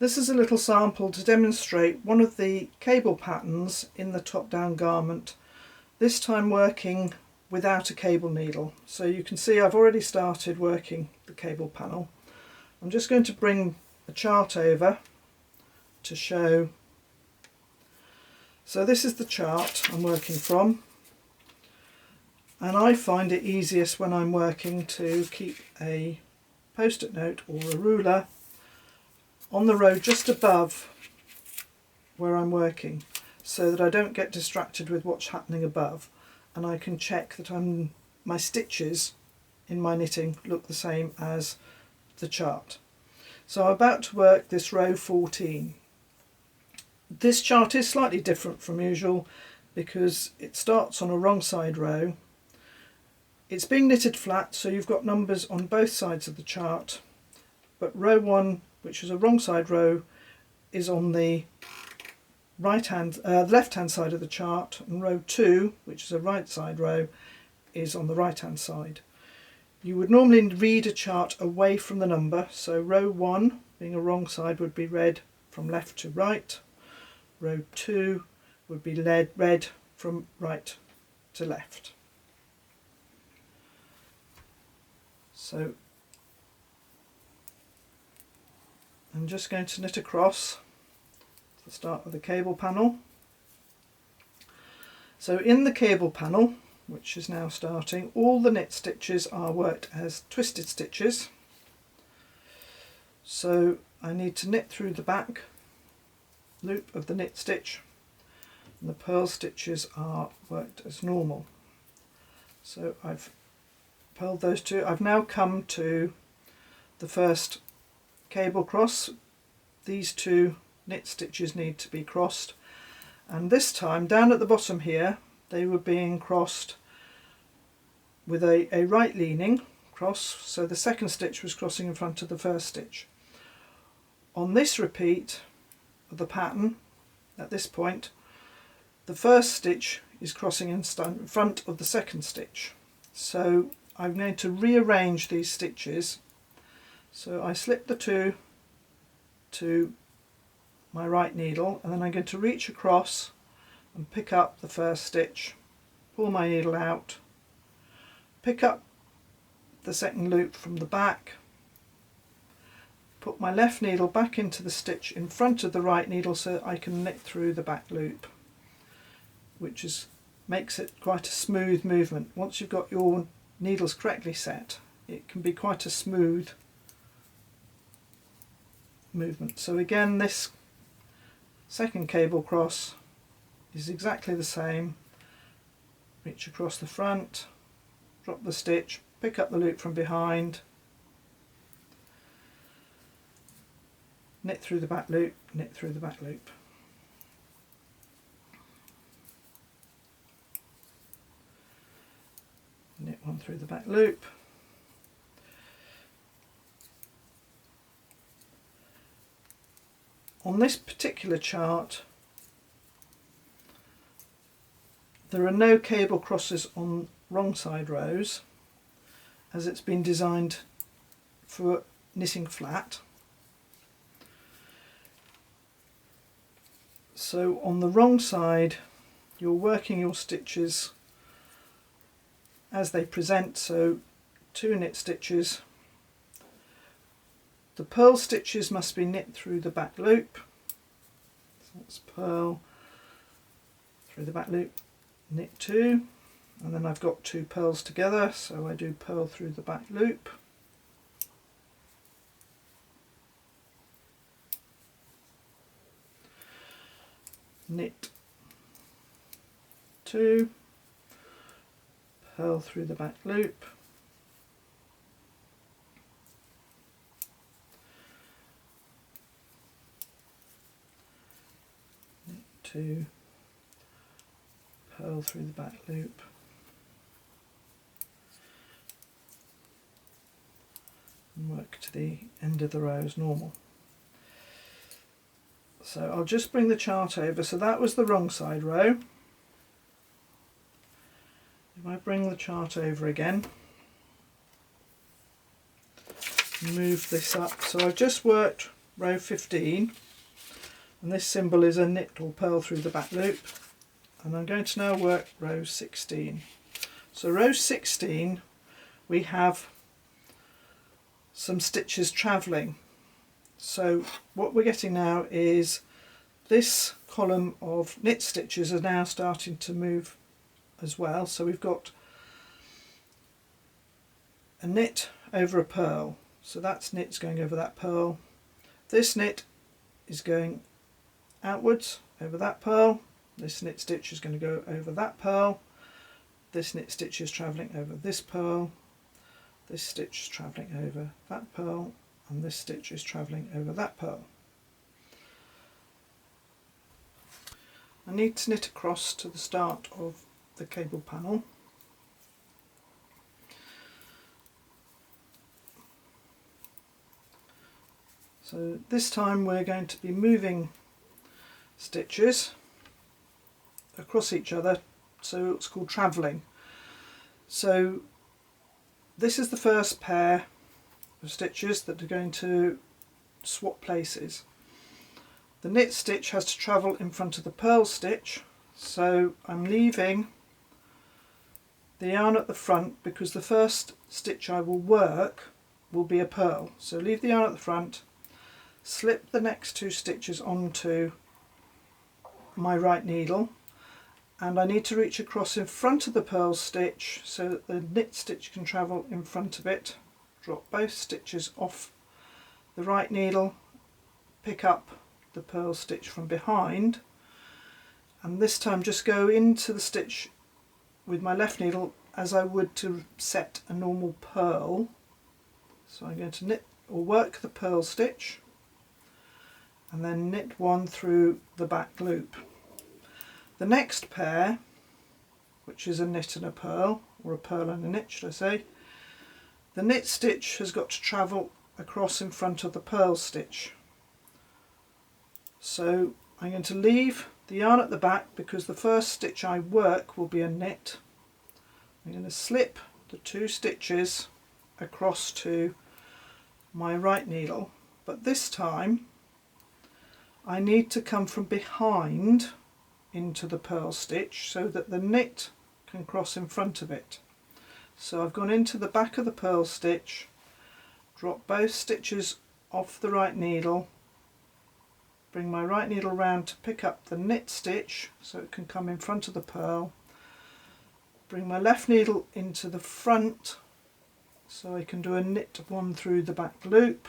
This is a little sample to demonstrate one of the cable patterns in the top-down garment, this time working without a cable needle. So you can see I've already started working the cable panel. I'm just going to bring a chart over to show. So this is the chart I'm working from, and I find it easiest when I'm working to keep a post-it note or a ruler on the row just above where I'm working, so that I don't get distracted with what's happening above, and I can check that my stitches in my knitting look the same as the chart. So I'm about to work this row 14. This chart is slightly different from usual because it starts on a wrong side row. It's being knitted flat, so you've got numbers on both sides of the chart, but row 1, which is a wrong side row, is on the left hand side of the chart, and row 2, which is a right side row, is on the right hand side. You would normally read a chart away from the number, so row 1, being a wrong side, would be read from left to right. Row 2 would be read from right to left. So I'm just going to knit across to start with the cable panel. So in the cable panel, which is now starting, all the knit stitches are worked as twisted stitches. So I need to knit through the back loop of the knit stitch, and the purl stitches are worked as normal. So I've purled those two. I've now come to the first cable cross. These two knit stitches need to be crossed, and this time down at the bottom here they were being crossed with a right leaning cross, so the second stitch was crossing in front of the first stitch. On this repeat of the pattern, at this point, the first stitch is crossing in front of the second stitch. So I'm going to rearrange these stitches. So I slip the two to my right needle, and then I'm going to reach across and pick up the first stitch, pull my needle out, pick up the second loop from the back, put my left needle back into the stitch in front of the right needle so that I can knit through the back loop, which makes it quite a smooth movement. Once you've got your needles correctly set, it can be quite a smooth movement. So again, this second cable cross is exactly the same. Reach across the front, drop the stitch, pick up the loop from behind, knit through the back loop, knit through the back loop. Knit one through the back loop. On this particular chart, there are no cable crosses on wrong side rows, as it's been designed for knitting flat. So on the wrong side, you're working your stitches as they present, so 2 knit stitches. The purl stitches must be knit through the back loop. So that's purl through the back loop, knit 2, and then I've got 2 purls together, so I do purl through the back loop. Knit 2, purl through the back loop, knit 2, purl through the back loop, and work to the end of the row as normal. So I'll just bring the chart over. So that was the wrong side row. If I bring the chart over again, move this up. So I've just worked row 15, and this symbol is a knit or purl through the back loop, and I'm going to now work row 16. So row 16 we have some stitches travelling. So what we're getting now is this column of knit stitches are now starting to move as well. So we've got a knit over a purl, so that's knit's going over that purl. This knit is going outwards over that purl. This knit stitch is going to go over that purl. This knit stitch is travelling over this purl. This stitch is travelling over that purl, and this stitch is travelling over that purl. I need to knit across to the start of the cable panel. So this time we're going to be moving stitches across each other, so it's called travelling. So this is the first pair of stitches that are going to swap places. The knit stitch has to travel in front of the purl stitch, so I'm leaving the yarn at the front because the first stitch I will work will be a purl. So leave the yarn at the front, slip the next two stitches onto my right needle, and I need to reach across in front of the purl stitch so that the knit stitch can travel in front of it. Drop both stitches off the right needle, pick up the purl stitch from behind, and this time just go into the stitch with my left needle as I would to set a normal purl. So I'm going to knit or work the purl stitch and then knit one through the back loop. The next pair, which is a knit and a purl, or a purl and a knit should I say, the knit stitch has got to travel across in front of the purl stitch. So I'm going to leave the yarn at the back because the first stitch I work will be a knit. I'm going to slip the two stitches across to my right needle, but this time I need to come from behind into the purl stitch so that the knit can cross in front of it. So I've gone into the back of the purl stitch, drop both stitches off the right needle, bring my right needle round to pick up the knit stitch so it can come in front of the purl, bring my left needle into the front so I can do a knit one through the back loop,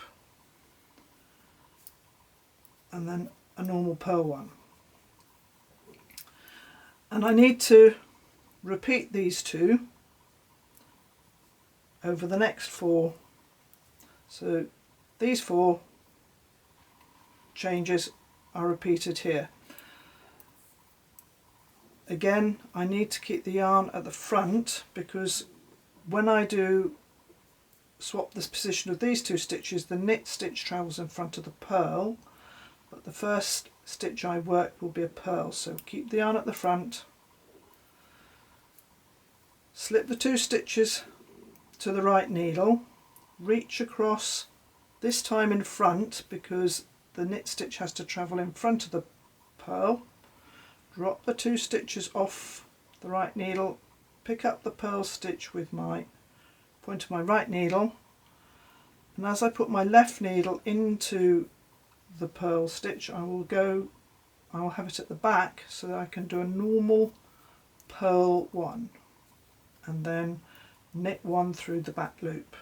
and then a normal purl one. And I need to repeat these two over the next four. So these four changes are repeated here. Again, I need to keep the yarn at the front because when I do swap this position of these two stitches, the knit stitch travels in front of the purl, but the first stitch I work will be a purl. So keep the yarn at the front, slip the two stitches to the right needle, reach across, this time in front because the knit stitch has to travel in front of the purl, drop the two stitches off the right needle, pick up the purl stitch with my point of my right needle, and as I put my left needle into the purl stitch I will have it at the back so that I can do a normal purl one and then knit one through the back loop.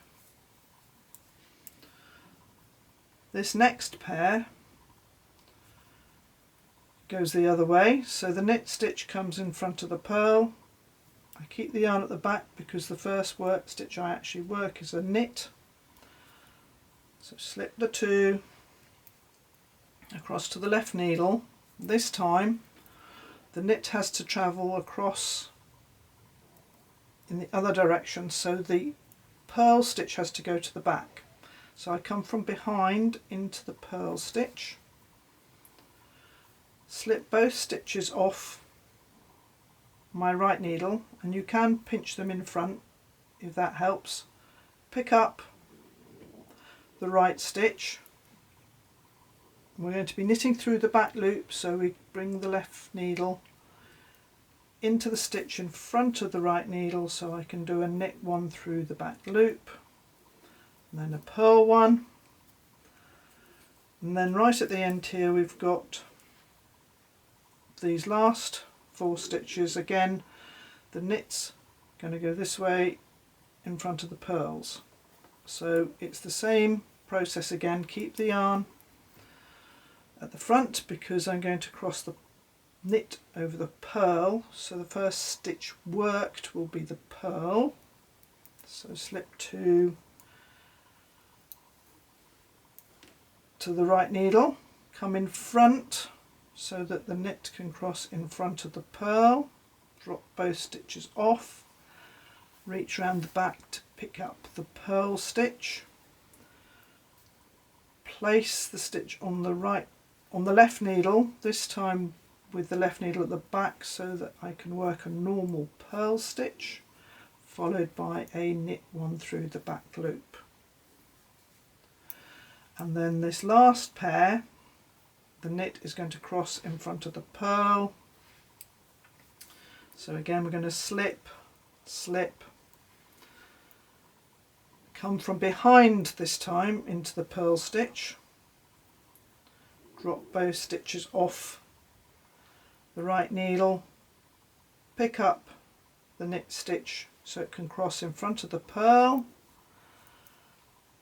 This next pair goes the other way, so the knit stitch comes in front of the purl. I keep the yarn at the back because the first work stitch I actually work is a knit. So slip the two across to the left needle. This time the knit has to travel across in the other direction, so the purl stitch has to go to the back. So I come from behind into the purl stitch, slip both stitches off my right needle, and you can pinch them in front if that helps. Pick up the right stitch, We're going to be knitting through the back loop, so we bring the left needle into the stitch in front of the right needle, so I can do a knit one through the back loop, and then a purl one, and then right at the end here we've got these last 4 stitches. Again, the knit's going to go this way in front of the purls, so it's the same process again. Keep the yarn at the front because I'm going to cross the knit over the purl, so the first stitch worked will be the purl. So slip 2 to the right needle, come in front so that the knit can cross in front of the purl, drop both stitches off, reach round the back to pick up the purl stitch, place the stitch on the left needle, this time with the left needle at the back so that I can work a normal purl stitch followed by a knit one through the back loop. And then this last pair, the knit is going to cross in front of the purl, so again we're going to slip, slip, come from behind this time into the purl stitch, drop both stitches off the right needle, pick up the knit stitch so it can cross in front of the purl,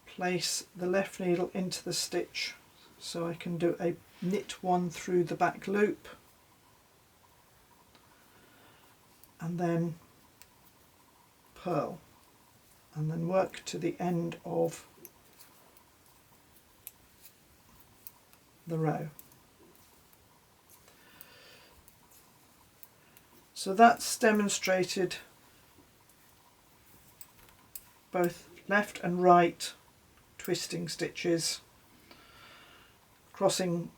place the left needle into the stitch so I can do a knit one through the back loop, and then purl, and then work to the end of the row. So that's demonstrated both left and right twisting stitches crossing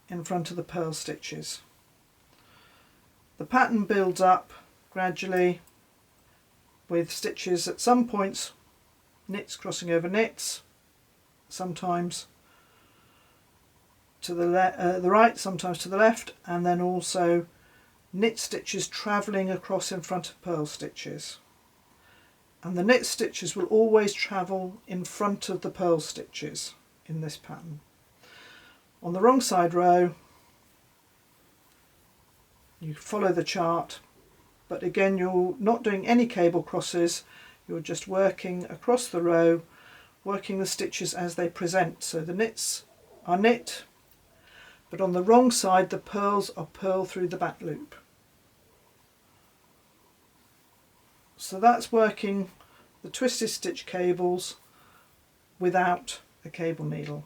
in front of the purl stitches. The pattern builds up gradually with stitches at some points, knits crossing over knits, sometimes to the right, sometimes to the left, and then also knit stitches travelling across in front of purl stitches. And the knit stitches will always travel in front of the purl stitches in this pattern. On the wrong side row you follow the chart, but again you're not doing any cable crosses, you're just working across the row, working the stitches as they present. So the knits are knit, but on the wrong side the purls are purl through the back loop. So that's working the twisted stitch cables without a cable needle.